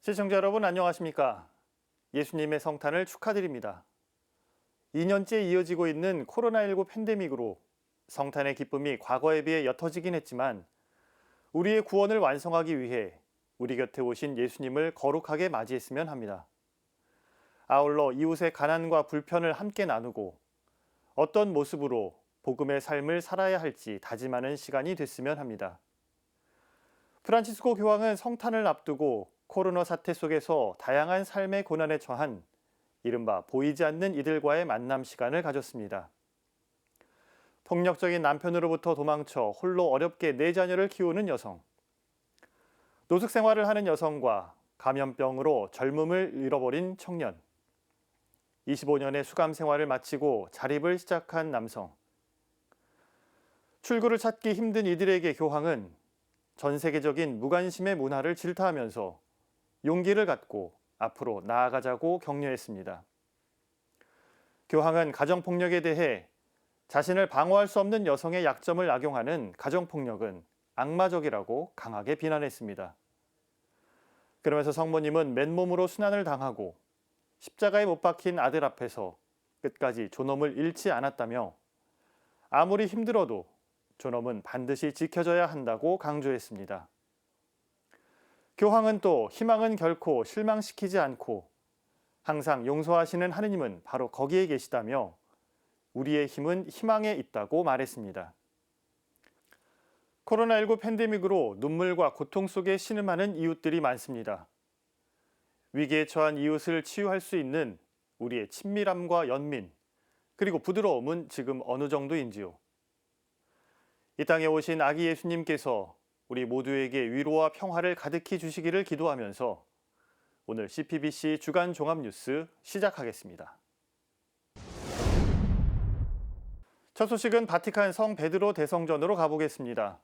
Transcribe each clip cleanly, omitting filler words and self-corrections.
시청자 여러분 안녕하십니까? 예수님의 성탄을 축하드립니다. 2년째 이어지고 있는 코로나19 팬데믹으로 성탄의 기쁨이 과거에 비해 옅어지긴 했지만 우리의 구원을 완성하기 위해 우리 곁에 오신 예수님을 거룩하게 맞이했으면 합니다. 아울러 이웃의 가난과 불편을 함께 나누고 어떤 모습으로 복음의 삶을 살아야 할지 다짐하는 시간이 됐으면 합니다. 프란치스코 교황은 성탄을 앞두고 코로나 사태 속에서 다양한 삶의 고난에 처한 이른바 보이지 않는 이들과의 만남 시간을 가졌습니다. 폭력적인 남편으로부터 도망쳐 홀로 어렵게 4자녀를 키우는 여성, 노숙 생활을 하는 여성과 감염병으로 젊음을 잃어버린 청년, 25년의 수감 생활을 마치고 자립을 시작한 남성, 출구를 찾기 힘든 이들에게 교황은 전 세계적인 무관심의 문화를 질타하면서 용기를 갖고 앞으로 나아가자고 격려했습니다. 교황은 가정폭력에 대해 자신을 방어할 수 없는 여성의 약점을 악용하는 가정폭력은 악마적이라고 강하게 비난했습니다. 그러면서 성모님은 맨몸으로 순환을 당하고 십자가에 못 박힌 아들 앞에서 끝까지 존엄을 잃지 않았다며 아무리 힘들어도 존엄은 반드시 지켜져야 한다고 강조했습니다. 교황은 또 희망은 결코 실망시키지 않고 항상 용서하시는 하느님은 바로 거기에 계시다며 우리의 힘은 희망에 있다고 말했습니다. 코로나19 팬데믹으로 눈물과 고통 속에 신음하는 이웃들이 많습니다. 위기에 처한 이웃을 치유할 수 있는 우리의 친밀함과 연민, 그리고 부드러움은 지금 어느 정도인지요? 이 땅에 오신 아기 예수님께서 우리 모두에게 위로와 평화를 가득히 주시기를 기도하면서 오늘 CPBC 주간 종합뉴스 시작하겠습니다. 첫 소식은 바티칸 성 베드로 대성전으로 가보겠습니다.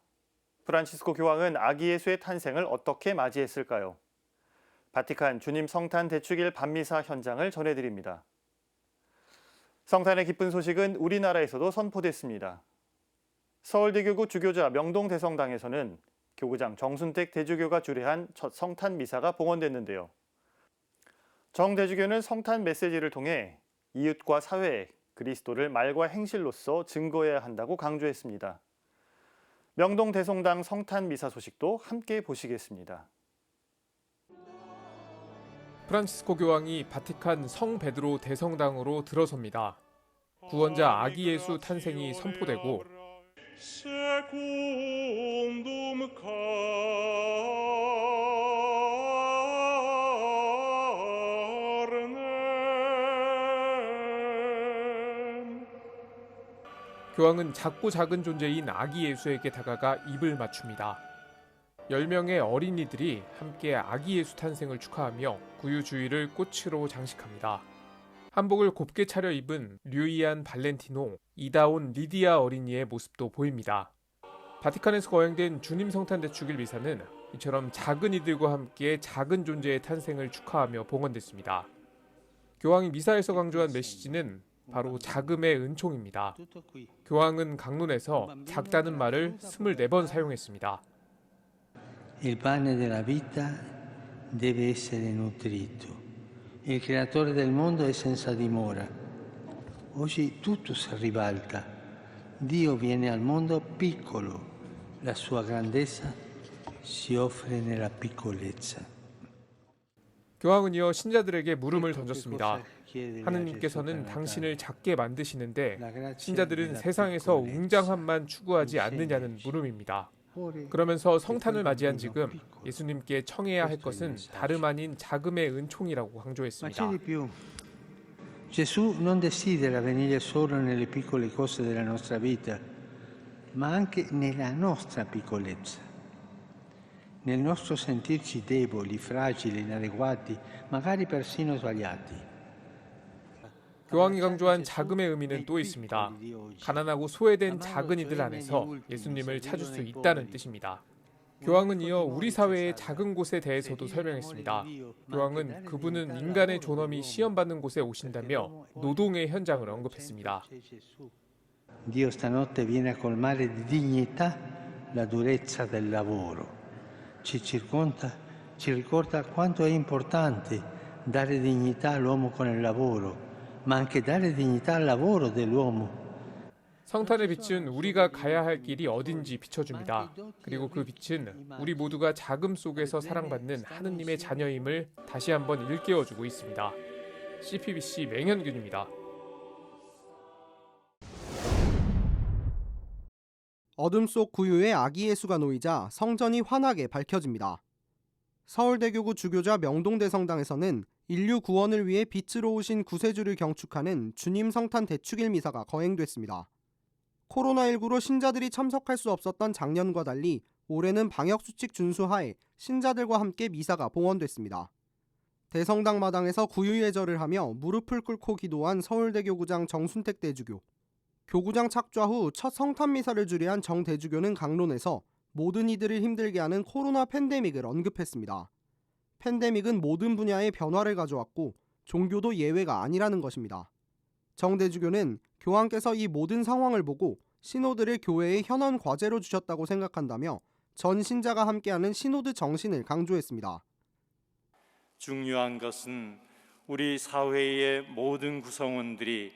프란치스코 교황은 아기 예수의 탄생을 어떻게 맞이했을까요? 바티칸 주님 성탄 대축일 밤미사 현장을 전해드립니다. 성탄의 기쁜 소식은 우리나라에서도 선포됐습니다. 서울대교구 주교자 명동대성당에서는 교구장 정순택 대주교가 주례한 첫 성탄 미사가 봉헌됐는데요. 정 대주교는 성탄 메시지를 통해 이웃과 사회에 그리스도를 말과 행실로서 증거해야 한다고 강조했습니다. 명동대성당 성탄 미사 소식도 함께 보시겠습니다. 프란치스코 교황이 바티칸 성 베드로 대성당으로 들어섭니다. 구원자 아기 예수 탄생이 선포되고 교황은 작고 작은 존재인 아기 예수에게 다가가 입을 맞춥니다. 10명의 어린이들이 함께 아기 예수 탄생을 축하하며 구유 주위를 꽃으로 장식합니다. 한복을 곱게 차려입은 류이안 발렌티노, 이다온 리디아 어린이의 모습도 보입니다. 바티칸에서 거행된 주님 성탄 대축일 미사는 이처럼 작은 이들과 함께 작은 존재의 탄생을 축하하며 봉헌됐습니다. 교황이 미사에서 강조한 메시지는 바로 자금의 은총입니다. 교황은 강론에서 작다는 말을 24번 사용했습니다. Il pane della vita deve essere nutrito. Il creatore del mondo è senza dimora. Oggi tutto si ribalta. Dio viene al mondo piccolo. La sua grandezza si offre nella piccolezza. 교황은 이어 신자들에게 물음을 던졌습니다. 하느님께서는 당신을 작게 만드시는데 신자들은 세상에서 웅장함만 추구하지 않느냐는 물음입니다. 그러면서 성탄을 맞이한 지금 예수님께 청해야 할 것은 다름 아닌 자금의 은총이라고 강조했습니다. Gesù non desidera venire solo nelle piccole cose della nostra vita, ma anche nella nostra piccolezza. Nel nostro sentirci deboli, fragili, inadeguati, magari persino sbagliati. 교황이 강조한 자금의 의미는 또 있습니다. 가난하고 소외된 작은 이들 안에서 예수님을 찾을 수 있다는 뜻입니다. 교황은 이어 우리 사회의 작은 곳에 대해서도 설명했습니다. 교황은 그분은 인간의 존엄이 시험받는 곳에 오신다며 노동의 현장을 언급했습니다. Dio stanotte viene a colmare di dignità la durezza del lavoro. Ci circonda ci ricorda quanto è importante dare dignità all'uomo con il lavoro, ma anche dare dignità al lavoro dell'uomo. 성탄의 빛은 우리가 가야 할 길이 어딘지 비춰줍니다. 그리고 그 빛은 우리 모두가 자금 속에서 사랑받는 하느님의 자녀임을 다시 한번 일깨워주고 있습니다. CPBC 맹현균입니다. 어둠 속 구유의 아기 예수가 놓이자 성전이 환하게 밝혀집니다. 서울대교구 주교자 명동대성당에서는 인류 구원을 위해 빛으로 오신 구세주를 경축하는 주님 성탄 대축일 미사가 거행됐습니다. 코로나19로 신자들이 참석할 수 없었던 작년과 달리 올해는 방역수칙 준수하에 신자들과 함께 미사가 봉헌됐습니다. 대성당 마당에서 구유 예절을 하며 무릎을 꿇고 기도한 서울대교구장 정순택 대주교. 교구장 착좌 후 첫 성탄 미사를 주례한 정 대주교는 강론에서 모든 이들을 힘들게 하는 코로나 팬데믹을 언급했습니다. 팬데믹은 모든 분야에 변화를 가져왔고 종교도 예외가 아니라는 것입니다. 정 대주교는 교황께서 이 모든 상황을 보고 신호들을 교회의 현원 과제로 주셨다고 생각한다며 전 신자가 함께하는 신호드 정신을 강조했습니다. 중요한 것은 우리 사회의 모든 구성원들이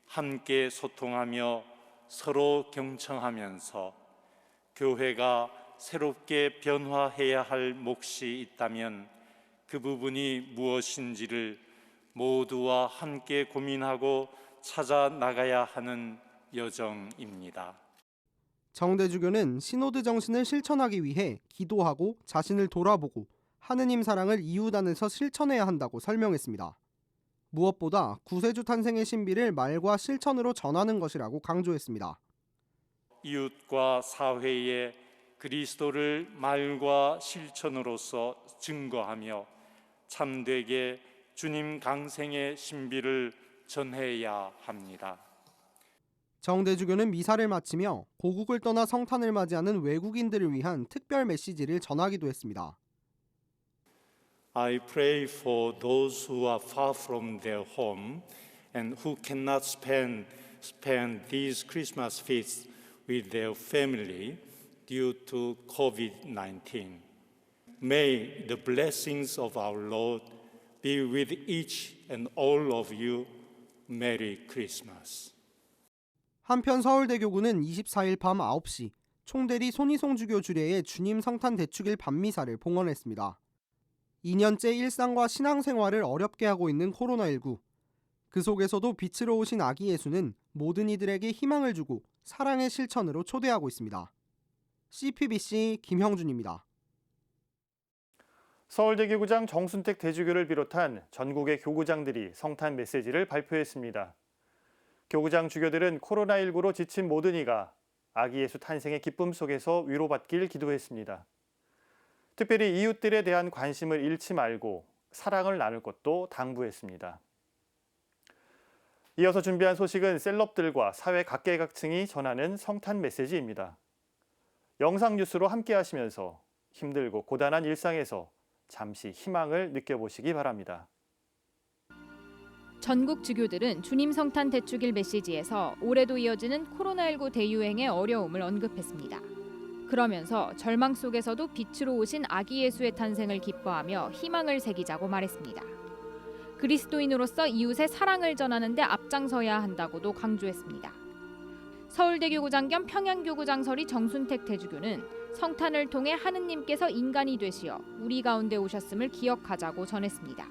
함께 소통하며 서로 경청하면서 교회가 새롭게 변화해야 할 몫이 있다면 그 부분이 무엇인지를 모두와 함께 고민하고 찾아 나가야 하는 여정입니다. 정 대주교는 신호드 정신을 실천하기 위해 기도하고 자신을 돌아보고 하느님 사랑을 이웃 안에서 실천해야 한다고 설명했습니다. 무엇보다 구세주 탄생의 신비를 말과 실천으로 전하는 것이라고 강조했습니다. 이웃과 사회에 그리스도를 말과 실천으로서 증거하며 참되게 주님 강생의 신비를 전해야 합니다. 정 대주교는 미사를 마치며 고국을 떠나 성탄을 맞이하는 외국인들을 위한 특별 메시지를 전하기도 했습니다. I pray for those who are far from their home and who cannot spend these Christmas feasts with their family due to COVID-19. May the blessings of our Lord be with each and all of you. Merry Christmas. 한편 서울대교구는 24일 밤 9시 총대리 손희송 주교 주례의 주님 성탄 대축일 밤미사를 봉헌했습니다. 2년째 일상과 신앙생활을 어렵게 하고 있는 코로나19. 그 속에서도 빛으로 오신 아기 예수는 모든 이들에게 희망을 주고 사랑의 실천으로 초대하고 있습니다. CPBC 김형준입니다. 서울대교구장 정순택 대주교를 비롯한 전국의 교구장들이 성탄 메시지를 발표했습니다. 교구장 주교들은 코로나19로 지친 모든 이가 아기 예수 탄생의 기쁨 속에서 위로받길 기도했습니다. 특별히 이웃들에 대한 관심을 잃지 말고 사랑을 나눌 것도 당부했습니다. 이어서 준비한 소식은 셀럽들과 사회 각계각층이 전하는 성탄 메시지입니다. 영상 뉴스로 함께 하시면서 힘들고 고단한 일상에서 잠시 희망을 느껴보시기 바랍니다. 전국 주교들은 주님 성탄 대축일 메시지에서 올해도 이어지는 코로나19 대유행의 어려움을 언급했습니다. 그러면서 절망 속에서도 빛으로 오신 아기 예수의 탄생을 기뻐하며 희망을 새기자고 말했습니다. 그리스도인으로서 이웃의 사랑을 전하는 데 앞장서야 한다고도 강조했습니다. 서울대교구장 겸 평양교구장설이 정순택 대주교는 성탄을 통해 하느님께서 인간이 되시어 우리 가운데 오셨음을 기억하자고 전했습니다.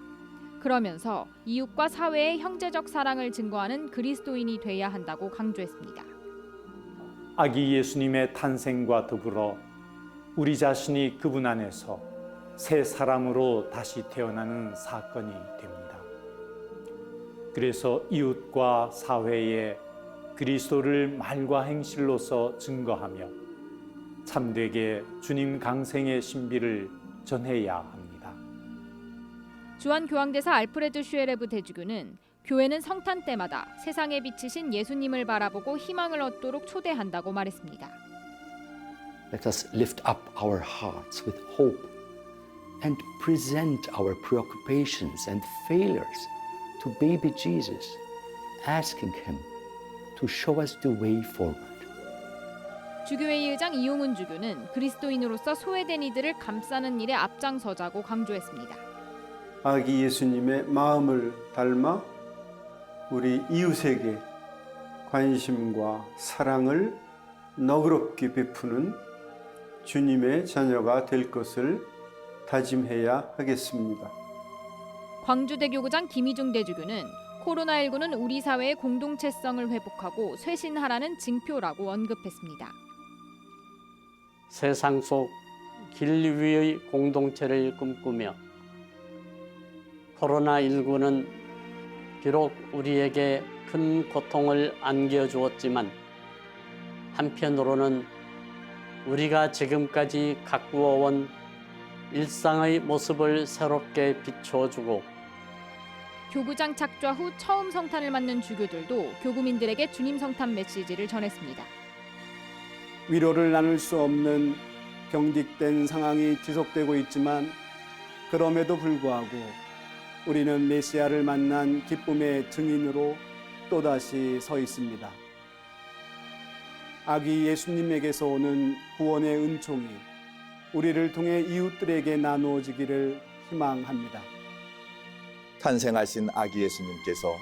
그러면서 이웃과 사회의 형제적 사랑을 증거하는 그리스도인이 돼야 한다고 강조했습니다. 아기 예수님의 탄생과 더불어 우리 자신이 그분 안에서 새 사람으로 다시 태어나는 사건이 됩니다. 그래서 이웃과 사회에 그리스도를 말과 행실로서 증거하며 참되게 주님 강생의 신비를 전해야 합니다. 주한교황대사 알프레드 슈에레브 대주교는 교회는 성탄 때마다 세상에 비치신 예수님을 바라보고 희망을 얻도록 초대한다고 말했습니다. Let us lift up our hearts with hope and present our preoccupations and failures to baby Jesus, asking him to show us the way forward. 주교회의 의장 이용훈 주교는 그리스도인으로서 소외된 이들을 감싸는 일에 앞장서자고 강조했습니다. 아기 예수님의 마음을 닮아 우리 이웃에게 관심과 사랑을 너그럽게 베푸는 주님의 자녀가 될 것을 다짐해야 하겠습니다. 광주대교구장 김희중 대주교는 코로나19는 우리 사회의 공동체성을 회복하고 쇄신하라는 징표라고 언급했습니다. 세상 속 진리 위의 공동체를 꿈꾸며 코로나19는 비록 우리에게 큰 고통을 안겨주었지만 한편으로는 우리가 지금까지 가꾸어온 일상의 모습을 새롭게 비춰주고 교구장 착좌 후 처음 성탄을 맞는 주교들도 교구민들에게 주님 성탄 메시지를 전했습니다. 위로를 나눌 수 없는 경직된 상황이 지속되고 있지만 그럼에도 불구하고 우리는 메시아를 만난 기쁨의 증인으로 또다시 서 있습니다. 아기 예수님에게서 오는 구원의 은총이 우리를 통해 이웃들에게 나누어지기를 희망합니다. 탄생하신 아기 예수님께서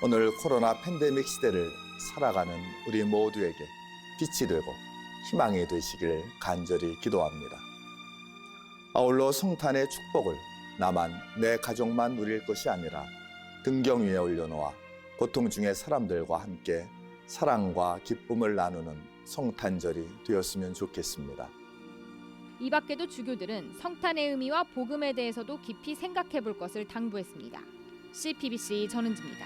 오늘 코로나 팬데믹 시대를 살아가는 우리 모두에게 빛이 되고 희망이 되시기를 간절히 기도합니다. 아울러 성탄의 축복을 나만 내 가족만 누릴 것이 아니라 등경 위에 올려놓아 고통 중의 사람들과 함께 사랑과 기쁨을 나누는 성탄절이 되었으면 좋겠습니다. 이 밖에도 주교들은 성탄의 의미와 복음에 대해서도 깊이 생각해 볼 것을 당부했습니다. CPBC 전은지입니다.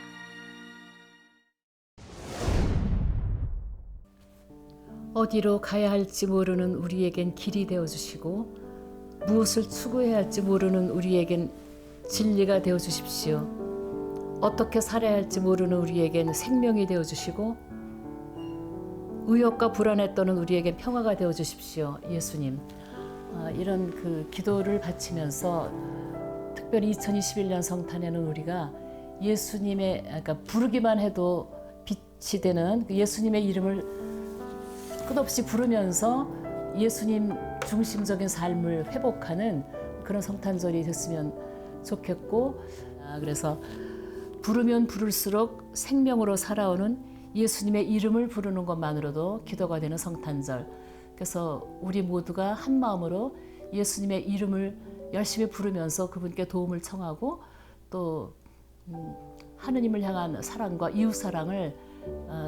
어디로 가야 할지 모르는 우리에겐 길이 되어주시고 무엇을 추구해야 할지 모르는 우리에겐 진리가 되어주십시오. 어떻게 살아야 할지 모르는 우리에겐 생명이 되어주시고 의욕과 불안에 떠는 우리에겐 평화가 되어주십시오. 예수님, 이런 그 기도를 바치면서 특별히 2021년 성탄에는 우리가 예수님의, 그러니까 부르기만 해도 빛이 되는 예수님의 이름을 끝없이 부르면서 예수님 중심적인 삶을 회복하는 그런 성탄절이 됐으면 좋겠고, 그래서 부르면 부를수록 생명으로 살아오는 예수님의 이름을 부르는 것만으로도 기도가 되는 성탄절. 그래서 우리 모두가 한 마음으로 예수님의 이름을 열심히 부르면서 그분께 도움을 청하고 또 하느님을 향한 사랑과 이웃 사랑을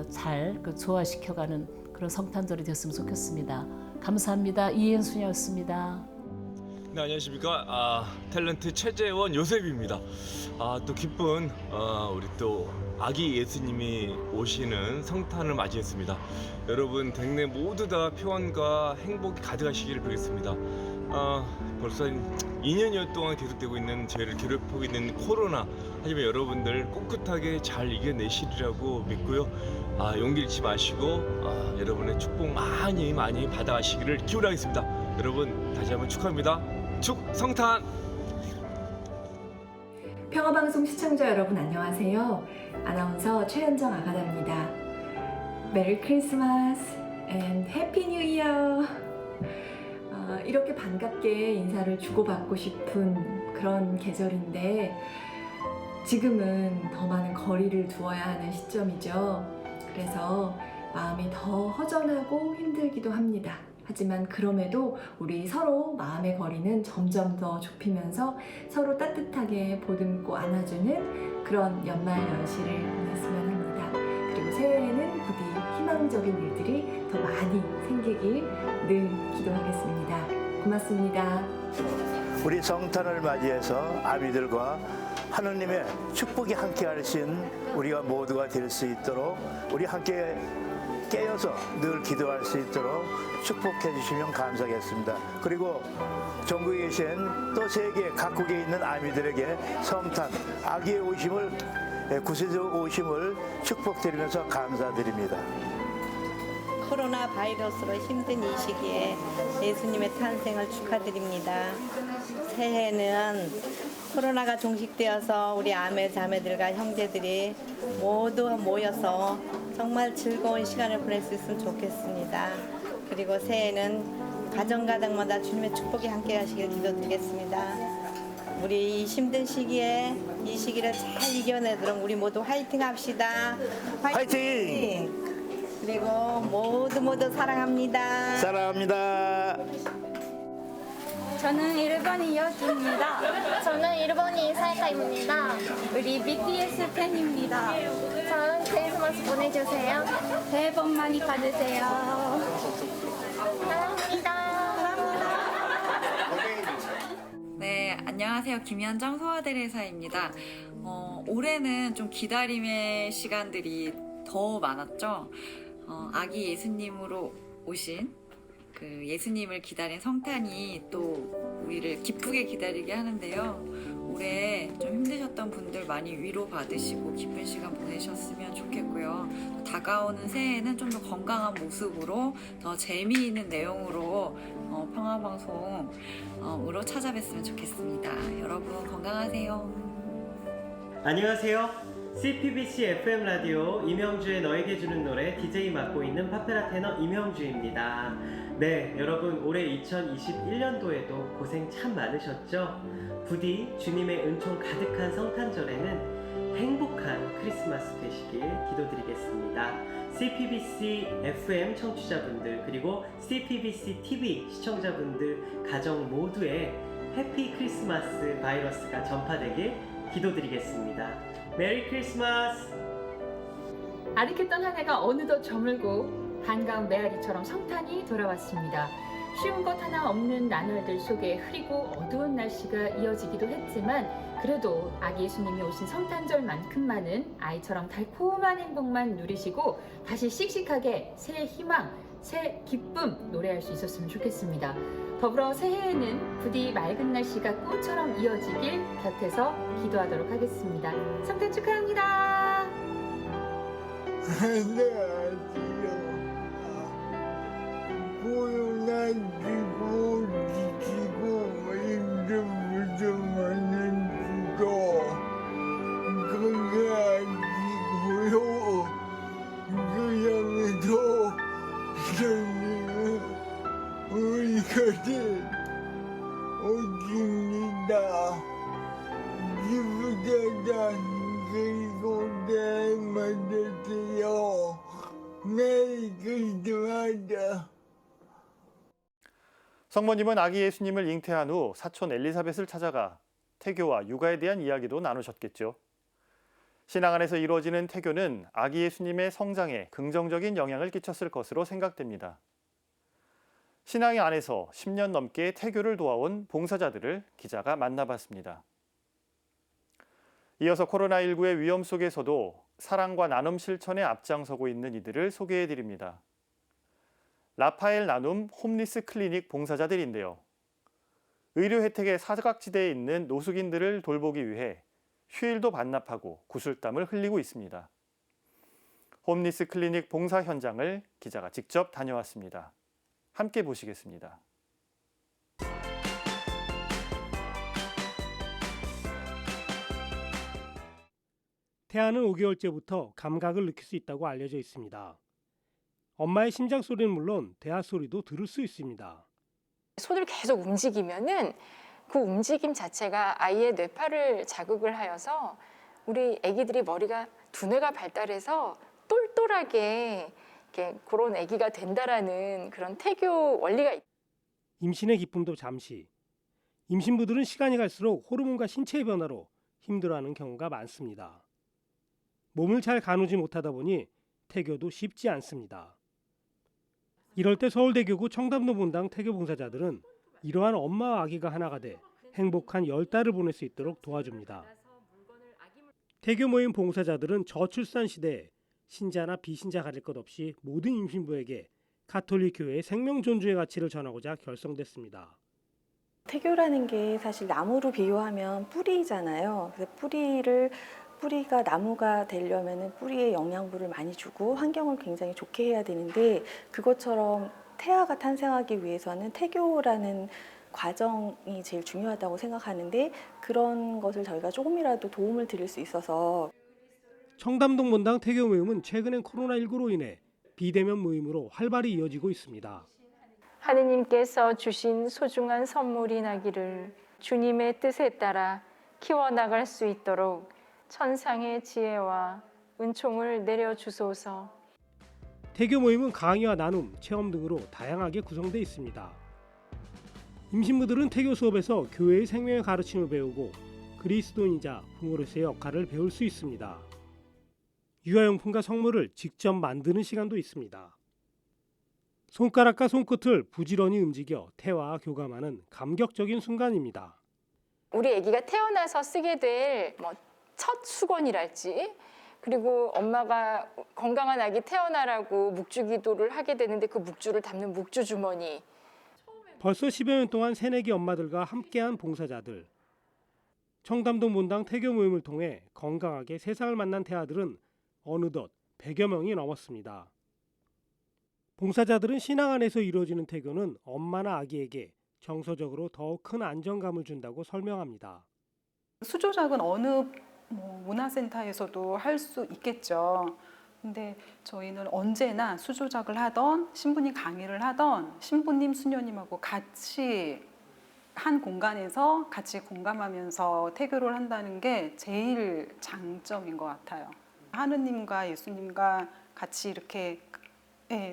잘 조화시켜가는 그런 성탄절이 됐으면 좋겠습니다. 감사합니다. 이은순이었습니다. 네, 안녕하십니까. 탤런트 최재원 요셉입니다. 또 기쁜 우리 또 아기 예수님이 오시는 성탄을 맞이했습니다. 여러분 댁내 모두 다 평안과 행복이 가득하시기를 빌겠습니다. 벌써 2년여 동안 계속되고 있는 저희를 괴롭히고 있는 코로나, 하지만 여러분들 꿋꿋하게 잘 이겨내시리라고 믿고요. 용기 잃지 마시고 여러분의 축복 많이 받아가시기를 기원하겠습니다. 여러분 다시 한번 축하합니다. 성탄! 평화방송 시청자 여러분 안녕하세요. 아나운서 최현정 아가다입니다. 메리 크리스마스 앤 해피 뉴 이어. 이렇게 반갑게 인사를 주고받고 싶은 그런 계절인데 지금은 더 많은 거리를 두어야 하는 시점이죠. 그래서 마음이 더 허전하고 힘들기도 합니다. 하지만 그럼에도 우리 서로 마음의 거리는 점점 더 좁히면서 서로 따뜻하게 보듬고 안아주는 그런 연말 연시를 보냈으면 합니다. 그리고 새해에는 부디 희망적인 일들이 더 많이 생기길 늘 기도하겠습니다. 고맙습니다. 우리 성탄을 맞이해서 아비들과 하느님의 축복이 함께하신 우리가 모두가 될 수 있도록 우리 함께 깨어서 늘 기도할 수 있도록 축복해 주시면 감사하겠습니다. 그리고 전국에 계신 또 세계 각국에 있는 아미들에게 성탄, 아기의 오심을, 구세주 오심을 축복드리면서 감사드립니다. 코로나 바이러스로 힘든 이 시기에 예수님의 탄생을 축하드립니다. 새해에는 코로나가 종식되어서 우리 아메 자매들과 형제들이 모두 모여서 정말 즐거운 시간을 보낼 수 있으면 좋겠습니다. 그리고 새해에는 가정가정마다 주님의 축복이 함께 하시길 기도드리겠습니다. 우리 이 힘든 시기에 이 시기를 잘 이겨내도록 우리 모두 화이팅 합시다. 화이팅! 그리고 모두 사랑합니다. 사랑합니다. 저는 일본이 여주입니다. 저는 일본이 사이카입니다. 우리 BTS 팬입니다. 저는 크리스마스 보내주세요. 새해 복 많이 받으세요. 사랑합니다. 네, 안녕하세요. 김현정 소아대리사입니다. 올해는 좀 기다림의 시간들이 더 많았죠. 아기 예수님으로 오신 그 예수님을 기다린 성탄이 또 우리를 기쁘게 기다리게 하는데요. 올해 좀 힘드셨던 분들 많이 위로받으시고 기쁜 시간 보내셨으면 좋겠고요. 다가오는 새해에는 좀 더 건강한 모습으로 더 재미있는 내용으로 평화방송으로 찾아뵀으면 좋겠습니다. 여러분 건강하세요. 안녕하세요. CPBC FM 라디오 임영주의 너에게 주는 노래 DJ 맡고 있는 파페라 테너 임영주입니다. 네, 여러분 올해 2021년도에도 고생 참 많으셨죠? 부디 주님의 은총 가득한 성탄절에는 행복한 크리스마스 되시길 기도드리겠습니다. CPBC FM 청취자분들 그리고 CPBC TV 시청자분들 가정 모두에 해피 크리스마스 바이러스가 전파되길 기도드리겠습니다. 메리 크리스마스! 아득했던 한 해가 어느덧 저물고 반가운 메아리처럼 성탄이 돌아왔습니다. 쉬운 것 하나 없는 나날들 속에 흐리고 어두운 날씨가 이어지기도 했지만 그래도 아기 예수님이 오신 성탄절만큼만은 아이처럼 달콤한 행복만 누리시고 다시 씩씩하게 새해 희망, 새 기쁨 노래할 수 있었으면 좋겠습니다. 더불어 새해에는 부디 맑은 날씨가 꽃처럼 이어지길 곁에서 기도하도록 하겠습니다. 성탄 축하합니다. 안녕하세요. 코로나19 지키고 힘든 분들 많으시고 건강하시고요. 그러면서 저는 우리까지 오십니다. 기쁘다 그리고 내일 만나세요. 메리 크리스마스. 성모님은 아기 예수님을 잉태한 후 사촌 엘리사벳을 찾아가 태교와 육아에 대한 이야기도 나누셨겠죠. 신앙 안에서 이루어지는 태교는 아기 예수님의 성장에 긍정적인 영향을 끼쳤을 것으로 생각됩니다. 신앙의 안에서 10년 넘게 태교를 도와온 봉사자들을 기자가 만나봤습니다. 이어서 코로나19의 위험 속에서도 사랑과 나눔 실천에 앞장서고 있는 이들을 소개해드립니다. 라파엘 나눔 홈리스 클리닉 봉사자들인데요. 의료 혜택의 사각지대에 있는 노숙인들을 돌보기 위해 휴일도 반납하고 구슬땀을 흘리고 있습니다. 홈리스 클리닉 봉사 현장을 기자가 직접 다녀왔습니다. 함께 보시겠습니다. 태아는 5개월째부터 감각을 느낄 수 있다고 알려져 있습니다. 엄마의 심장 소리는 물론 대하 소리도 들을 수 있습니다. 손을 계속 움직이면은 그 움직임 자체가 아이의 뇌파를 자극을 하여서 우리 아기들이 머리가 두뇌가 발달해서 똘똘하게 이렇게 그런 아기가 된다라는 그런 태교 원리가 있습니다. 임신의 기쁨도 잠시. 임신부들은 시간이 갈수록 호르몬과 신체의 변화로 힘들어하는 경우가 많습니다. 몸을 잘 가누지 못하다 보니 태교도 쉽지 않습니다. 이럴 때 서울대교구 청담동 분당 태교 봉사자들은 이러한 엄마와 아기가 하나가 돼 행복한 10달을 보낼 수 있도록 도와줍니다. 태교 모임 봉사자들은 저출산 시대에 신자나 비신자 가릴 것 없이 모든 임신부에게 가톨릭 교회의 생명 존중의 가치를 전하고자 결성됐습니다. 태교라는 게 사실 나무로 비유하면 뿌리잖아요. 그래서 뿌리가 나무가 되려면 뿌리에 영양분을 많이 주고 환경을 굉장히 좋게 해야 되는데 그것처럼 태아가 탄생하기 위해서는 태교라는 과정이 제일 중요하다고 생각하는데 그런 것을 저희가 조금이라도 도움을 드릴 수 있어서 청담동 분당 태교 모임은 최근엔 코로나19로 인해 비대면 모임으로 활발히 이어지고 있습니다. 하느님께서 주신 소중한 선물이 나기를 주님의 뜻에 따라 키워나갈 수 있도록 천상의 지혜와 은총을 내려주소서. 태교 모임은 강의와 나눔, 체험 등으로 다양하게 구성되어 있습니다. 임신부들은 태교 수업에서 교회의 생명의 가르침을 배우고 그리스도인이자 부모로서의 역할을 배울 수 있습니다. 유아용품과 성물을 직접 만드는 시간도 있습니다. 손가락과 손끝을 부지런히 움직여 태와 교감하는 감격적인 순간입니다. 우리 아기가 태어나서 쓰게 될 첫 수건이랄지, 그리고 엄마가 건강한 아기 태어나라고 묵주기도를 하게 되는데 그 묵주를 담는 묵주 주머니. 벌써 10여 년 동안 새내기 엄마들과 함께한 봉사자들. 청담동 본당 태교 모임을 통해 건강하게 세상을 만난 태아들은 어느덧 100여 명이 넘었습니다. 봉사자들은 신앙 안에서 이루어지는 태교는 엄마나 아기에게 정서적으로 더욱 큰 안정감을 준다고 설명합니다. 수조작은 어느 문화센터에서도 할 수 있겠죠. 근데 저희는 언제나 수조작을 하던 신부님 강의를 하던 신부님 수녀님하고 같이 한 공간에서 같이 공감하면서 태교를 한다는 게 제일 장점인 것 같아요. 하느님과 예수님과 같이 이렇게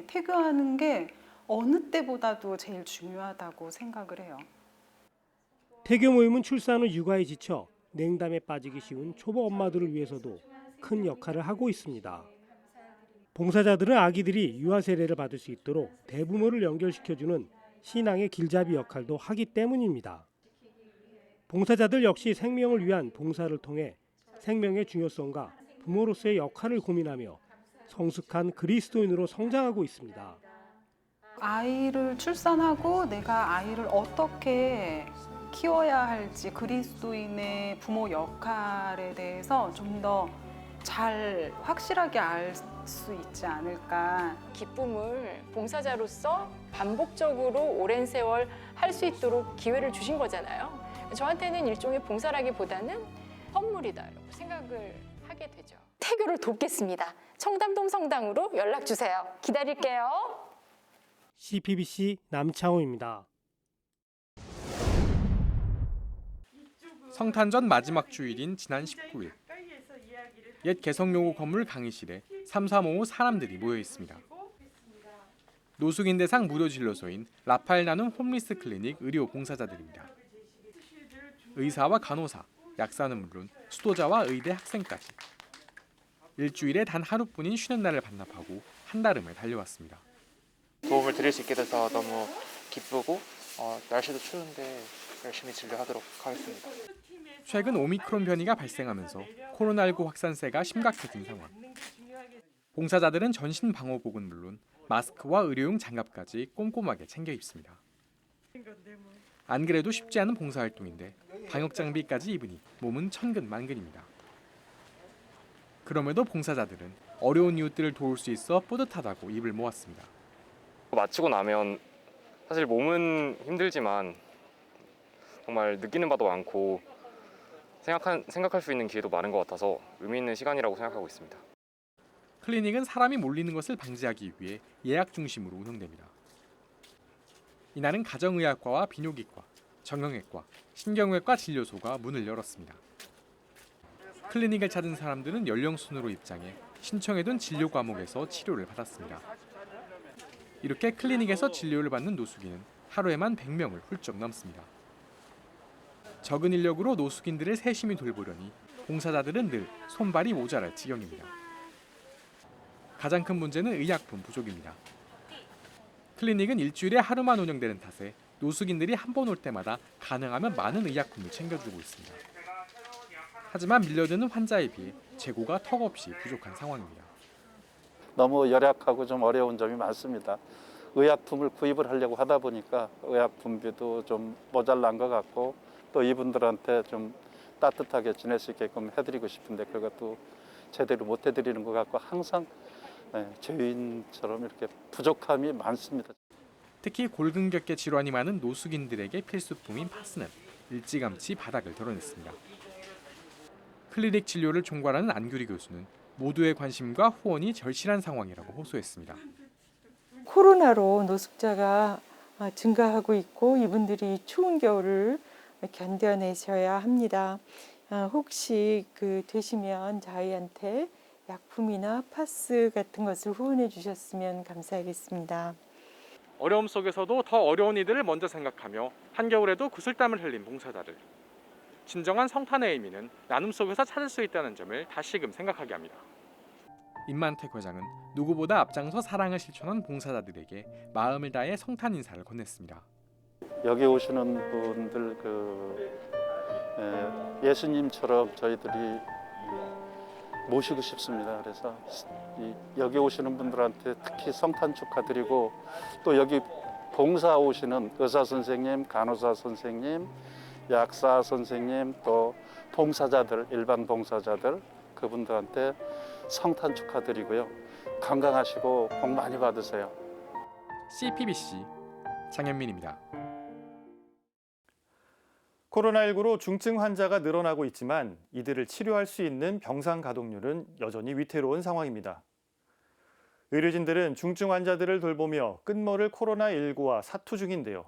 태교하는 게 어느 때보다도 제일 중요하다고 생각을 해요. 태교 모임은 출산 후 육아에 지쳐 냉담에 빠지기 쉬운 초보 엄마들을 위해서도 큰 역할을 하고 있습니다. 봉사자들은 아기들이 유아 세례를 받을 수 있도록 대부모를 연결시켜주는 신앙의 길잡이 역할도 하기 때문입니다. 봉사자들 역시 생명을 위한 봉사를 통해 생명의 중요성과 부모로서의 역할을 고민하며 성숙한 그리스도인으로 성장하고 있습니다. 아이를 출산하고 내가 아이를 어떻게 키워야 할지, 그리스도인의 부모 역할에 대해서 좀 더 잘 확실하게 알 수 있지 않을까. 기쁨을 봉사자로서 반복적으로 오랜 세월 할 수 있도록 기회를 주신 거잖아요. 저한테는 일종의 봉사라기보다는 선물이다 이렇게 생각을 하게 되죠. 태교를 돕겠습니다. 청담동 성당으로 연락 주세요. 기다릴게요. CPBC 남창호입니다. 성탄전 마지막 주일인 지난 19일 옛 개성요고 건물 강의실에 삼삼오오 사람들이 모여 있습니다. 노숙인 대상 무료 진료소인 라파엘 나눔 홈리스 클리닉 의료 봉사자들입니다. 의사와 간호사, 약사는 물론 수도자와 의대 학생까지 일주일에 단 하루뿐인 쉬는 날을 반납하고 한달음을 달려왔습니다. 도움을 드릴 수 있게 돼서 너무 기쁘고 날씨도 추운데 열심히 진료하도록 하겠습니다. 최근 오미크론 변이가 발생하면서 코로나19 확산세가 심각해진 상황. 봉사자들은 전신 방호복은 물론 마스크와 의료용 장갑까지 꼼꼼하게 챙겨 입습니다. 안 그래도 쉽지 않은 봉사활동인데 방역 장비까지 입으니 몸은 천근만근입니다. 그럼에도 봉사자들은 어려운 이웃들을 도울 수 있어 뿌듯하다고 입을 모았습니다. 마치고 나면 사실 몸은 힘들지만 정말 느끼는 바도 많고 생각할 수 있는 기회도 많은 것 같아서 의미 있는 시간이라고 생각하고 있습니다. 클리닉은 사람이 몰리는 것을 방지하기 위해 예약 중심으로 운영됩니다. 이날은 가정의학과와 비뇨기과, 정형외과, 신경외과 진료소가 문을 열었습니다. 클리닉을 찾은 사람들은 연령 순으로 입장해 신청해둔 진료 과목에서 치료를 받았습니다. 이렇게 클리닉에서 진료를 받는 노숙인은 하루에만 100명을 훌쩍 넘습니다. 적은 인력으로 노숙인들을 세심히 돌보려니 봉사자들은 늘 손발이 모자랄 지경입니다. 가장 큰 문제는 의약품 부족입니다. 클리닉은 일주일에 하루만 운영되는 탓에 노숙인들이 한 번 올 때마다 가능하면 많은 의약품을 챙겨주고 있습니다. 하지만 밀려드는 환자에 비해 재고가 턱없이 부족한 상황입니다. 너무 열악하고 좀 어려운 점이 많습니다. 의약품을 구입을 하려고 하다 보니까 의약품비도 좀 모자란 것 같고 또 이분들한테 좀 따뜻하게 지낼 수 있게끔 해드리고 싶은데 그것도 제대로 못 해드리는 것 같고 항상 죄인처럼 이렇게 부족함이 많습니다. 특히 골근격계 질환이 많은 노숙인들에게 필수품인 파스는 일찌감치 바닥을 드러냈습니다. 클리닉 진료를 총괄하는 안규리 교수는 모두의 관심과 후원이 절실한 상황이라고 호소했습니다. 코로나로 노숙자가 증가하고 있고 이분들이 추운 겨울을 견뎌내셔야 합니다. 혹시 되시면 저희한테 약품이나 파스 같은 것을 후원해 주셨으면 감사하겠습니다. 어려움 속에서도 더 어려운 이들을 먼저 생각하며 한겨울에도 구슬땀을 흘린 봉사자들. 진정한 성탄의 의미는 나눔 속에서 찾을 수 있다는 점을 다시금 생각하게 합니다. 임만택 회장은 누구보다 앞장서 사랑을 실천한 봉사자들에게 마음을 다해 성탄 인사를 건넸습니다. 여기 오시는 분들 예수님처럼 저희들이 모시고 싶습니다. 그래서 여기 오시는 분들한테 특히 성탄 축하드리고 또 여기 봉사 오시는 의사 선생님, 간호사 선생님, 약사 선생님 또 봉사자들, 일반 봉사자들 그분들한테 성탄 축하드리고요. 건강하시고 복 많이 받으세요. CPBC 장현민입니다. 코로나19로 중증 환자가 늘어나고 있지만 이들을 치료할 수 있는 병상 가동률은 여전히 위태로운 상황입니다. 의료진들은 중증 환자들을 돌보며 끝모를 코로나19와 사투 중인데요.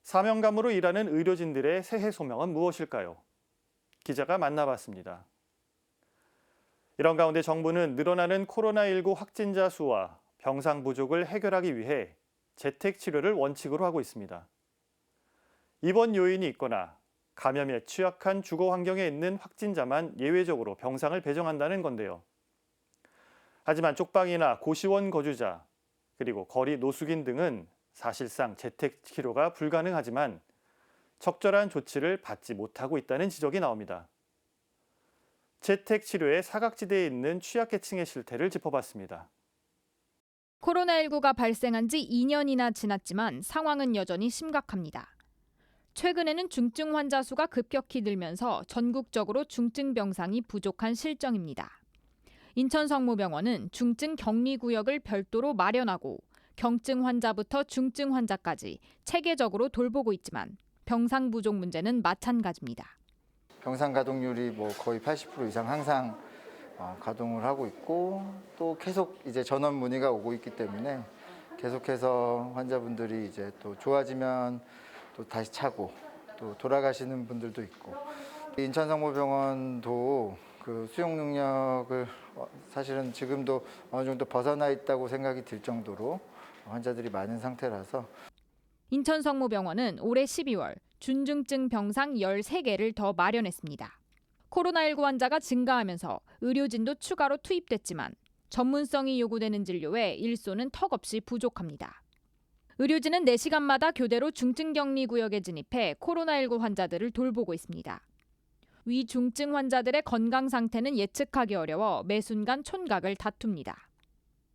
사명감으로 일하는 의료진들의 새해 소명은 무엇일까요? 기자가 만나봤습니다. 이런 가운데 정부는 늘어나는 코로나19 확진자 수와 병상 부족을 해결하기 위해 재택 치료를 원칙으로 하고 있습니다. 입원 요인이 있거나 감염에 취약한 주거 환경에 있는 확진자만 예외적으로 병상을 배정한다는 건데요. 하지만 쪽방이나 고시원 거주자, 그리고 거리 노숙인 등은 사실상 재택 치료가 불가능하지만 적절한 조치를 받지 못하고 있다는 지적이 나옵니다. 재택 치료의 사각지대에 있는 취약계층의 실태를 짚어봤습니다. 코로나19가 발생한 지 2년이나 지났지만 상황은 여전히 심각합니다. 최근에는 중증 환자 수가 급격히 늘면서 전국적으로 중증 병상이 부족한 실정입니다. 인천성모병원은 중증 격리구역을 별도로 마련하고 경증 환자부터 중증 환자까지 체계적으로 돌보고 있지만 병상 부족 문제는 마찬가지입니다. 병상 가동률이 거의 80% 이상 항상 가동을 하고 있고 또 계속 이제 전원 문의가 오고 있기 때문에 계속해서 환자분들이 이제 또 좋아지면 또 다시 차고 또 돌아가시는 분들도 있고 인천성모병원도 그 수용 능력을 사실은 지금도 어느 정도 벗어나 있다고 생각이 들 정도로 환자들이 많은 상태라서 인천성모병원은 올해 12월 준중증 병상 13개를 더 마련했습니다. 코로나19 환자가 증가하면서 의료진도 추가로 투입됐지만 전문성이 요구되는 진료에 일소는 턱없이 부족합니다. 의료진은 4시간마다 교대로 중증격리 구역에 진입해 코로나19 환자들을 돌보고 있습니다. 위중증 환자들의 건강 상태는 예측하기 어려워 매 순간 촌각을 다툽니다.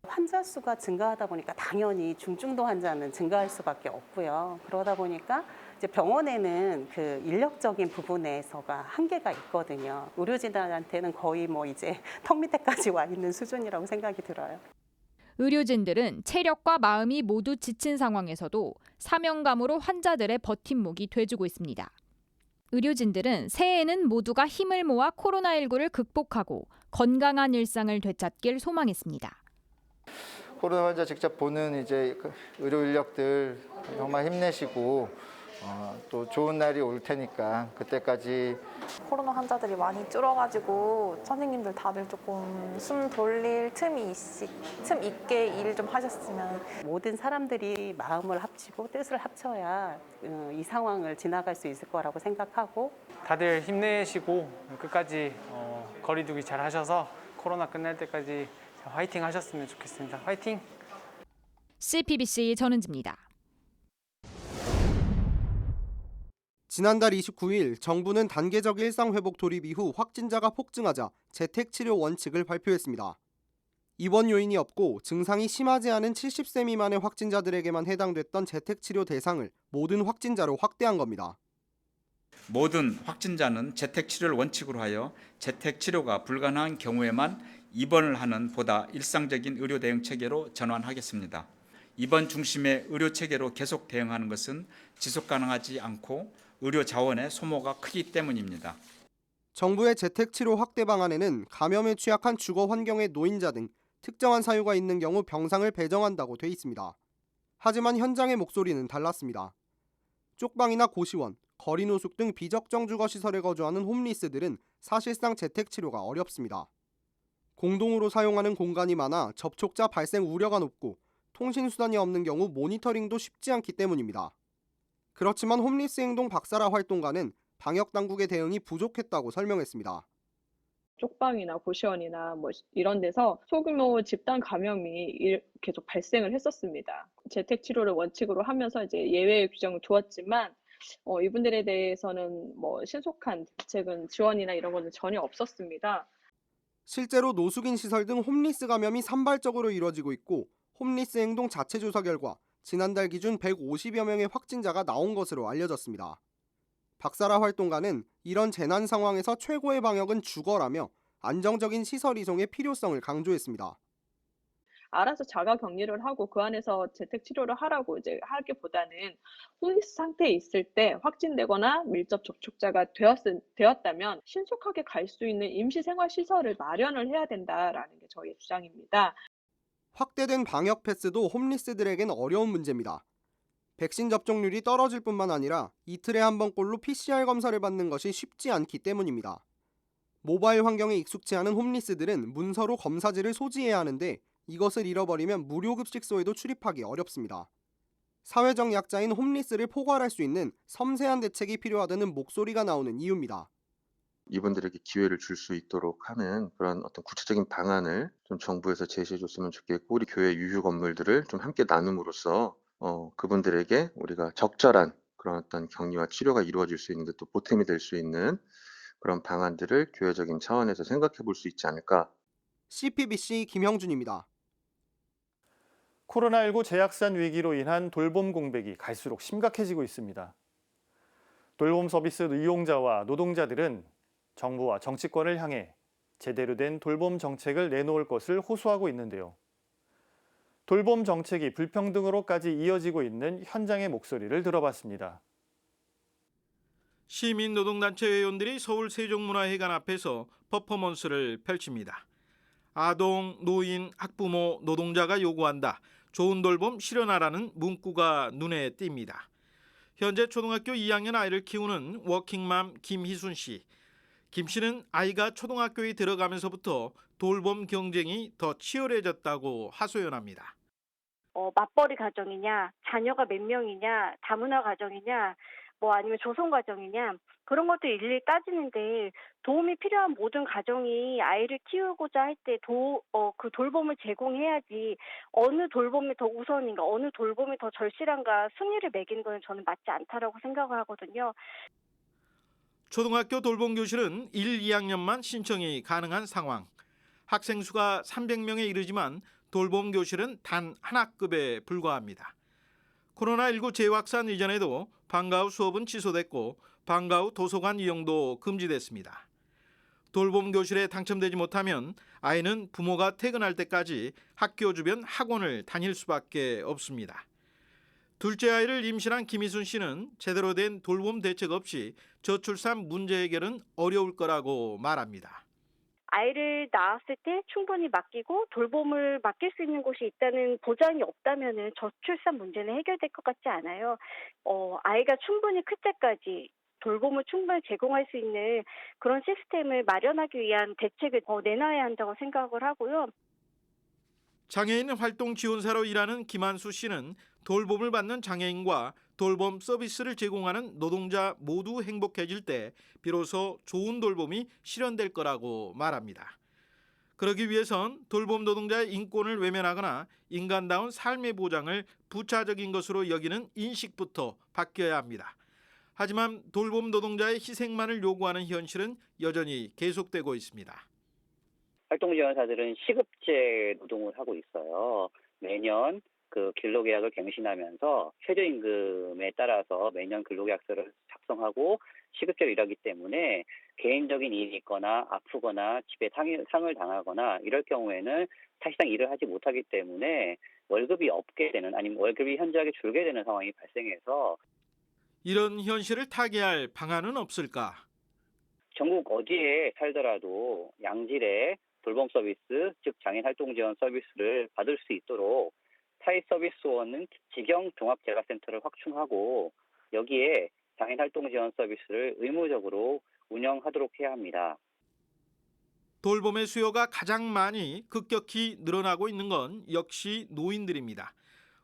환자 수가 증가하다 보니까 당연히 중증도 환자는 증가할 수밖에 없고요. 그러다 보니까 이제 병원에는 그 인력적인 부분에서가 한계가 있거든요. 의료진들한테는 거의 이제 턱 밑에까지 와 있는 수준이라고 생각이 들어요. 의료진들은 체력과 마음이 모두 지친 상황에서도 사명감으로 환자들의 버팀목이 돼주고 있습니다. 의료진들은 새해에는 모두가 힘을 모아 코로나19를 극복하고 건강한 일상을 되찾길 소망했습니다. 코로나 환자 직접 보는 이제 의료 인력들 정말 힘내시고 또 좋은 날이 올 테니까 그때까지 코로나 환자들이 많이 줄어가지고 선생님들 다들 조금 숨 돌릴 틈 있게 일 좀 하셨으면. 모든 사람들이 마음을 합치고 뜻을 합쳐야 이 상황을 지나갈 수 있을 거라고 생각하고 다들 힘내시고 끝까지 거리두기 잘 하셔서 코로나 끝날 때까지 화이팅 하셨으면 좋겠습니다. 화이팅! CPBC 전은지입니다. 지난달 29일 정부는 단계적 일상회복 돌입 이후 확진자가 폭증하자 재택치료 원칙을 발표했습니다. 입원 요인이 없고 증상이 심하지 않은 70세 미만의 확진자들에게만 해당됐던 재택치료 대상을 모든 확진자로 확대한 겁니다. 모든 확진자는 재택치료를 원칙으로 하여 재택치료가 불가능한 경우에만 입원을 하는 보다 일상적인 의료 대응 체계로 전환하겠습니다. 입원 중심의 의료 체계로 계속 대응하는 것은 지속 가능하지 않고 의료 자원의 소모가 크기 때문입니다. 정부의 재택치료 확대 방안에는 감염에 취약한 주거 환경의 노인자 등 특정한 사유가 있는 경우 병상을 배정한다고 돼 있습니다. 하지만 현장의 목소리는 달랐습니다. 쪽방이나 고시원, 거리 노숙 등 비적정 주거 시설에 거주하는 홈리스들은 사실상 재택 치료가 어렵습니다. 공동으로 사용하는 공간이 많아 접촉자 발생 우려가 높고 통신수단이 없는 경우 모니터링도 쉽지 않기 때문입니다. 그렇지만 홈리스 행동 박사라 활동가는 방역당국의 대응이 부족했다고 설명했습니다. 쪽방이나 고시원이나 뭐 이런 데서 소규모 집단 감염이 계속 발생을 했었습니다. 재택 치료를 원칙으로 하면서 이제 예외 규정을 두었지만 이분들에 대해서는 뭐 신속한 대책은 지원이나 이런 거는 전혀 없었습니다. 실제로 노숙인 시설 등 홈리스 감염이 산발적으로 이뤄지고 있고 홈리스 행동 자체 조사 결과 지난달 기준 150여 명의 확진자가 나온 것으로 알려졌습니다. 박사라 활동가는 이런 재난 상황에서 최고의 방역은 주거라며 안정적인 시설 이송의 필요성을 강조했습니다. 알아서 자가 격리를 하고 그 안에서 재택 치료를 하라고 이제 하기보다는 홈리스 상태에 있을 때 확진되거나 밀접 접촉자가 되었다면 신속하게 갈 수 있는 임시 생활 시설을 마련을 해야 된다라는 게 저희의 주장입니다. 확대된 방역 패스도 홈리스들에겐 어려운 문제입니다. 백신 접종률이 떨어질 뿐만 아니라 이틀에 한 번꼴로 PCR 검사를 받는 것이 쉽지 않기 때문입니다. 모바일 환경에 익숙치 않은 홈리스들은 문서로 검사지를 소지해야 하는데 이것을 잃어버리면 무료급식소에도 출입하기 어렵습니다. 사회적 약자인 홈리스를 포괄할 수 있는 섬세한 대책이 필요하다는 목소리가 나오는 이유입니다. 이분들에게 기회를 줄 수 있도록 하는 그런 어떤 구체적인 방안을 좀 정부에서 제시해줬으면 좋겠고 우리 교회 유휴 건물들을 좀 함께 나눔으로써 그분들에게 우리가 적절한 그런 어떤 격리와 치료가 이루어질 수 있는 또 보탬이 될 수 있는 그런 방안들을 교회적인 차원에서 생각해 볼 수 있지 않을까. CPBC 김형준입니다. 코로나19 재확산 위기로 인한 돌봄 공백이 갈수록 심각해지고 있습니다. 돌봄 서비스 이용자와 노동자들은 정부와 정치권을 향해 제대로 된 돌봄 정책을 내놓을 것을 호소하고 있는데요. 돌봄 정책이 불평등으로까지 이어지고 있는 현장의 목소리를 들어봤습니다. 시민노동단체 회원들이 서울 세종문화회관 앞에서 퍼포먼스를 펼칩니다. 아동, 노인, 학부모, 노동자가 요구한다. 좋은 돌봄 실현하라는 문구가 눈에 띕니다. 현재 초등학교 2학년 아이를 키우는 워킹맘 김희순 씨. 김 씨는 아이가 초등학교에 들어가면서부터 돌봄 경쟁이 더 치열해졌다고 하소연합니다. 맞벌이 가정이냐, 자녀가 몇 명이냐, 다문화 가정이냐, 뭐 아니면 조성 가정이냐 그런 것들 일일이 따지는데 도움이 필요한 모든 가정이 아이를 키우고자 할 때 그 돌봄을 제공해야지 어느 돌봄이 더 우선인가, 어느 돌봄이 더 절실한가 순위를 매기는 것은 저는 맞지 않다라고 생각을 하거든요. 초등학교 돌봄 교실은 1, 2학년만 신청이 가능한 상황. 학생 수가 300명에 이르지만 돌봄 교실은 단 한 학급에 불과합니다. 코로나19 재확산 이전에도 방과 후 수업은 취소됐고 방과 후 도서관 이용도 금지됐습니다. 돌봄 교실에 당첨되지 못하면 아이는 부모가 퇴근할 때까지 학교 주변 학원을 다닐 수밖에 없습니다. 둘째 아이를 임신한 김희순 씨는 제대로 된 돌봄 대책 없이 저출산 문제 해결은 어려울 거라고 말합니다. 아이를 낳았을 때 충분히 맡기고 돌봄을 맡길 수 있는 곳이 있다는 보장이 없다면은 저출산 문제는 해결될 것 같지 않아요. 아이가 충분히 클 때까지 돌봄을 충분히 제공할 수 있는 그런 시스템을 마련하기 위한 대책을 내놔야 한다고 생각을 하고요. 장애인 활동 지원사로 일하는 김한수 씨는 돌봄을 받는 장애인과 돌봄 서비스를 제공하는 노동자 모두 행복해질 때 비로소 좋은 돌봄이 실현될 거라고 말합니다. 그러기 위해선 돌봄 노동자의 인권을 외면하거나 인간다운 삶의 보장을 부차적인 것으로 여기는 인식부터 바뀌어야 합니다. 하지만 돌봄 노동자의 희생만을 요구하는 현실은 여전히 계속되고 있습니다. 활동지원사들은 시급제 노동을 하고 있어요. 매년 그 근로계약을 갱신하면서 최저임금에 따라서 매년 근로계약서를 작성하고 시급제로 일하기 때문에 개인적인 일이 있거나 아프거나 집에 상을 당하거나 이럴 경우에는 사실상 일을 하지 못하기 때문에 월급이 없게 되는 아니면 월급이 현저하게 줄게 되는 상황이 발생해서 이런 현실을 타개할 방안은 없을까? 전국 어디에 살더라도 양질의 돌봄 서비스, 즉 장애인 활동 지원 서비스를 받을 수 있도록 사회서비스원은 직영 종합재가센터를 확충하고 여기에 장애인 활동 지원 서비스를 의무적으로 운영하도록 해야 합니다. 돌봄의 수요가 가장 많이 급격히 늘어나고 있는 건 역시 노인들입니다.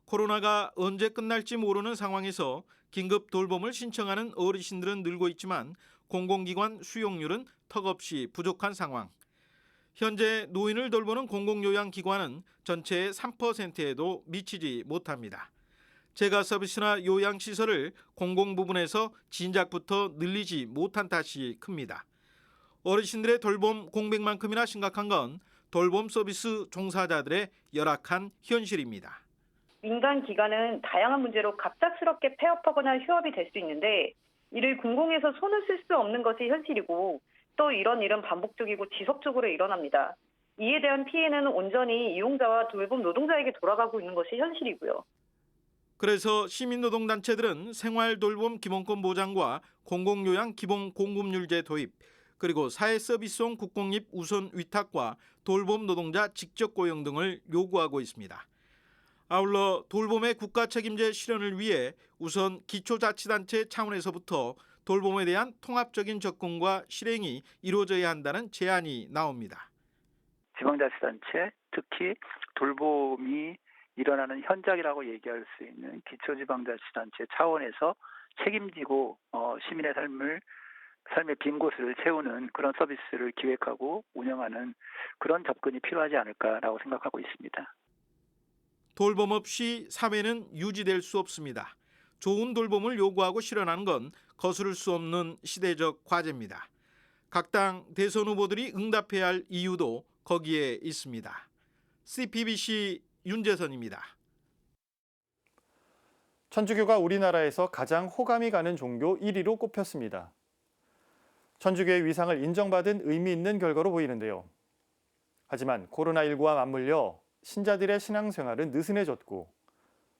코로나가 언제 끝날지 모르는 상황에서 긴급 돌봄을 신청하는 어르신들은 늘고 있지만 공공기관 수용률은 턱없이 부족한 상황. 현재 노인을 돌보는 공공요양기관은 전체의 3%에도 미치지 못합니다. 재가 서비스나 요양시설을 공공부문에서 진작부터 늘리지 못한 탓이 큽니다. 어르신들의 돌봄 공백만큼이나 심각한 건 돌봄 서비스 종사자들의 열악한 현실입니다. 민간 기관은 다양한 문제로 갑작스럽게 폐업하거나 휴업이 될 수 있는데 이를 공공에서 손을 쓸 수 없는 것이 현실이고 또 이런 일은 반복적이고 지속적으로 일어납니다. 이에 대한 피해는 온전히 이용자와 돌봄 노동자에게 돌아가고 있는 것이 현실이고요. 그래서 시민노동단체들은 생활돌봄 기본권 보장과 공공요양 기본 공급률제 도입, 그리고 사회서비스원 국공립 우선 위탁과 돌봄 노동자 직접 고용 등을 요구하고 있습니다. 아울러 돌봄의 국가 책임제 실현을 위해 우선 기초자치단체 차원에서부터 돌봄에 대한 통합적인 접근과 실행이 이루어져야 한다는 제안이 나옵니다. 지방자치단체, 특히 돌봄이 일어나는 현장이라고 얘기할 수 있는 기초지방자치단체 차원에서 책임지고 시민의 삶의 빈 곳을 채우는 그런 서비스를 기획하고 운영하는 그런 접근이 필요하지 않을까라고 생각하고 있습니다. 돌봄 없이 사회는 유지될 수 없습니다. 좋은 돌봄을 요구하고 실현하는 건 거스를 수 없는 시대적 과제입니다. 각 당 대선 후보들이 응답해야 할 이유도 거기에 있습니다. CPBC 윤재선입니다. 천주교가 우리나라에서 가장 호감이 가는 종교 1위로 꼽혔습니다. 천주교의 위상을 인정받은 의미 있는 결과로 보이는데요. 하지만 코로나19와 맞물려 신자들의 신앙생활은 느슨해졌고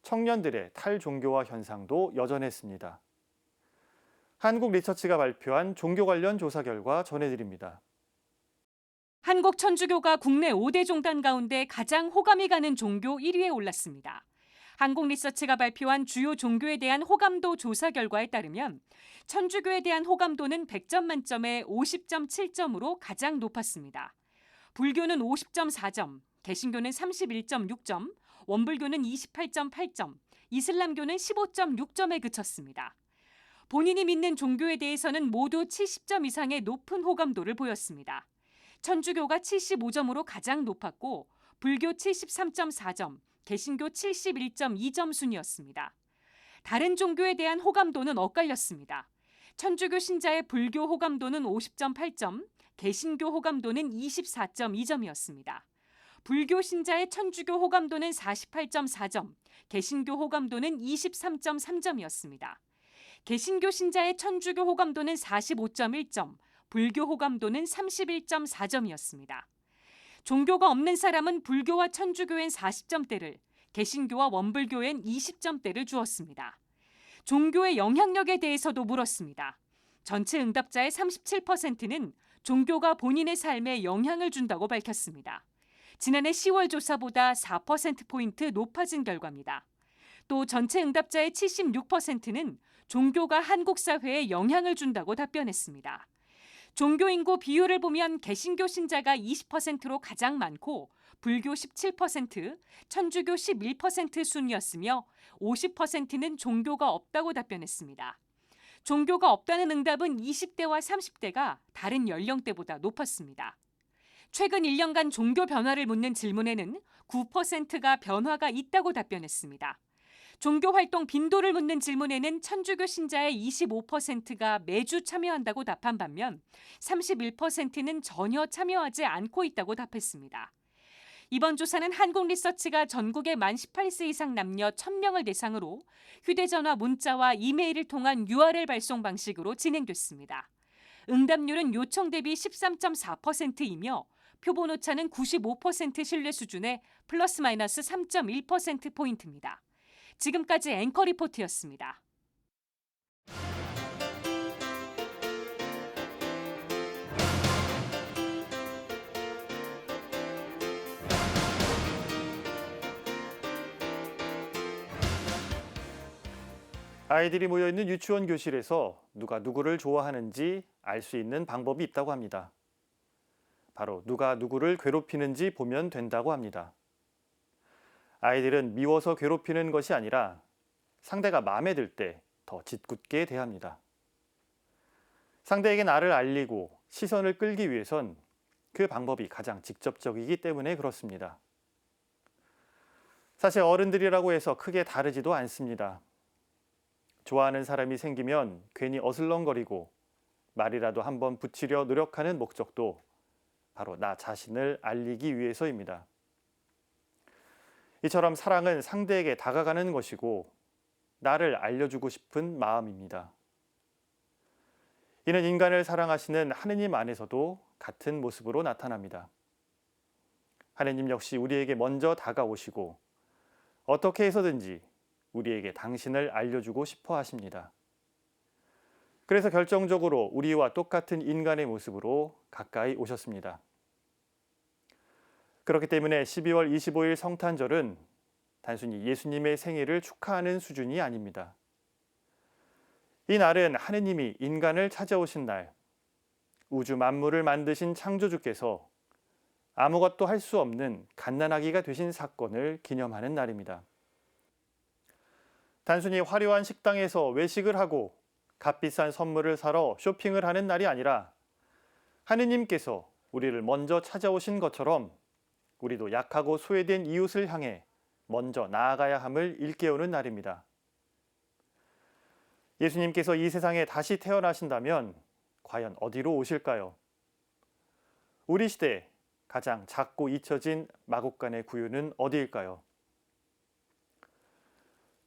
청년들의 탈종교화 현상도 여전했습니다. 한국 리서치가 발표한 종교 관련 조사 결과 전해드립니다. 한국 천주교가 국내 5대 종단 가운데 가장 호감이 가는 종교 1위에 올랐습니다. 한국 리서치가 발표한 주요 종교에 대한 호감도 조사 결과에 따르면 천주교에 대한 호감도는 100점 만점에 50.7점으로 가장 높았습니다. 불교는 50.4점, 개신교는 31.6점, 원불교는 28.8점, 이슬람교는 15.6점에 그쳤습니다. 본인이 믿는 종교에 대해서는 모두 70점 이상의 높은 호감도를 보였습니다. 천주교가 75점으로 가장 높았고 불교 73.4점, 개신교 71.2점 순이었습니다. 다른 종교에 대한 호감도는 엇갈렸습니다. 천주교 신자의 불교 호감도는 50.8점, 개신교 호감도는 24.2점이었습니다. 불교 신자의 천주교 호감도는 48.4점, 개신교 호감도는 23.3점이었습니다. 개신교 신자의 천주교 호감도는 45.1점, 불교 호감도는 31.4점이었습니다. 종교가 없는 사람은 불교와 천주교엔 40점대를, 개신교와 원불교엔 20점대를 주었습니다. 종교의 영향력에 대해서도 물었습니다. 전체 응답자의 37%는 종교가 본인의 삶에 영향을 준다고 밝혔습니다. 지난해 10월 조사보다 4%포인트 높아진 결과입니다. 또 전체 응답자의 76%는 종교가 한국 사회에 영향을 준다고 답변했습니다. 종교 인구 비율을 보면 개신교 신자가 20%로 가장 많고 불교 17%, 천주교 11% 순이었으며 50%는 종교가 없다고 답변했습니다. 종교가 없다는 응답은 20대와 30대가 다른 연령대보다 높았습니다. 최근 1년간 종교 변화를 묻는 질문에는 9%가 변화가 있다고 답변했습니다. 종교 활동 빈도를 묻는 질문에는 천주교 신자의 25%가 매주 참여한다고 답한 반면 31%는 전혀 참여하지 않고 있다고 답했습니다. 이번 조사는 한국 리서치가 전국의 만 18세 이상 남녀 1000명을 대상으로 휴대전화, 문자와 이메일을 통한 URL 발송 방식으로 진행됐습니다. 응답률은 요청 대비 13.4%이며 표본 오차는 95% 신뢰 수준의 플러스 마이너스 3.1%포인트입니다. 지금까지 앵커 리포트였습니다. 아이들이 모여있는 유치원 교실에서 누가 누구를 좋아하는지 알 수 있는 방법이 있다고 합니다. 바로 누가 누구를 괴롭히는지 보면 된다고 합니다. 아이들은 미워서 괴롭히는 것이 아니라 상대가 마음에 들 때 더 짓궂게 대합니다. 상대에게 나를 알리고 시선을 끌기 위해선 그 방법이 가장 직접적이기 때문에 그렇습니다. 사실 어른들이라고 해서 크게 다르지도 않습니다. 좋아하는 사람이 생기면 괜히 어슬렁거리고 말이라도 한번 붙이려 노력하는 목적도 바로 나 자신을 알리기 위해서입니다. 이처럼 사랑은 상대에게 다가가는 것이고 나를 알려주고 싶은 마음입니다. 이는 인간을 사랑하시는 하느님 안에서도 같은 모습으로 나타납니다. 하느님 역시 우리에게 먼저 다가오시고 어떻게 해서든지 우리에게 당신을 알려주고 싶어 하십니다. 그래서 결정적으로 우리와 똑같은 인간의 모습으로 가까이 오셨습니다. 그렇기 때문에 12월 25일 성탄절은 단순히 예수님의 생일을 축하하는 수준이 아닙니다. 이 날은 하느님이 인간을 찾아오신 날, 우주 만물을 만드신 창조주께서 아무것도 할 수 없는 갓난아기가 되신 사건을 기념하는 날입니다. 단순히 화려한 식당에서 외식을 하고 값비싼 선물을 사러 쇼핑을 하는 날이 아니라 하느님께서 우리를 먼저 찾아오신 것처럼 우리도 약하고 소외된 이웃을 향해 먼저 나아가야 함을 일깨우는 날입니다. 예수님께서 이 세상에 다시 태어나신다면 과연 어디로 오실까요? 우리 시대 가장 작고 잊혀진 마곡간의 구유는 어디일까요?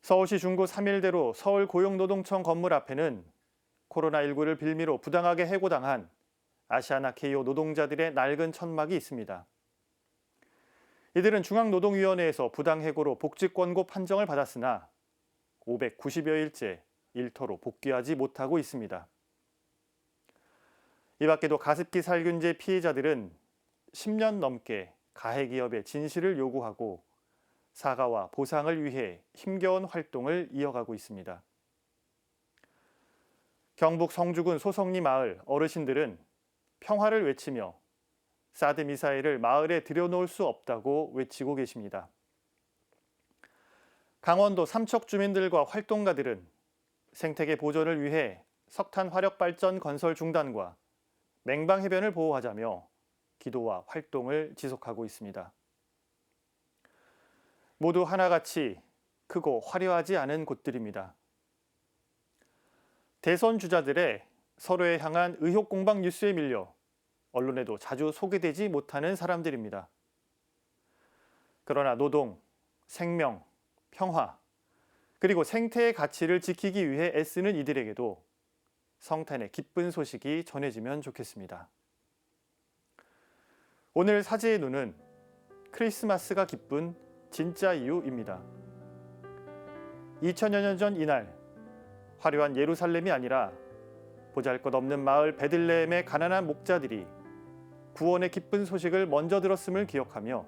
서울시 중구 3일대로 서울고용노동청 건물 앞에는 코로나19를 빌미로 부당하게 해고당한 아시아나케이오 노동자들의 낡은 천막이 있습니다. 이들은 중앙노동위원회에서 부당해고로 복직권고 판정을 받았으나 590여일째 일터로 복귀하지 못하고 있습니다. 이 밖에도 가습기 살균제 피해자들은 10년 넘게 가해기업의 진실을 요구하고 사과와 보상을 위해 힘겨운 활동을 이어가고 있습니다. 경북 성주군 소성리 마을 어르신들은 평화를 외치며 사드 미사일을 마을에 들여놓을 수 없다고 외치고 계십니다. 강원도 삼척 주민들과 활동가들은 생태계 보존을 위해 석탄 화력 발전 건설 중단과 맹방 해변을 보호하자며 기도와 활동을 지속하고 있습니다. 모두 하나같이 크고 화려하지 않은 곳들입니다. 대선 주자들의 서로에 향한 의혹 공방 뉴스에 밀려 언론에도 자주 소개되지 못하는 사람들입니다. 그러나 노동, 생명, 평화, 그리고 생태의 가치를 지키기 위해 애쓰는 이들에게도 성탄의 기쁜 소식이 전해지면 좋겠습니다. 오늘 사제의 눈은 크리스마스가 기쁜 진짜 이유입니다. 2000여 년 전 이날 화려한 예루살렘이 아니라 보잘것없는 마을 베들레헴의 가난한 목자들이 구원의 기쁜 소식을 먼저 들었음을 기억하며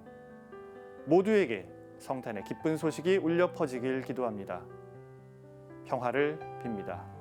모두에게 성탄의 기쁜 소식이 울려 퍼지길 기도합니다. 평화를 빕니다.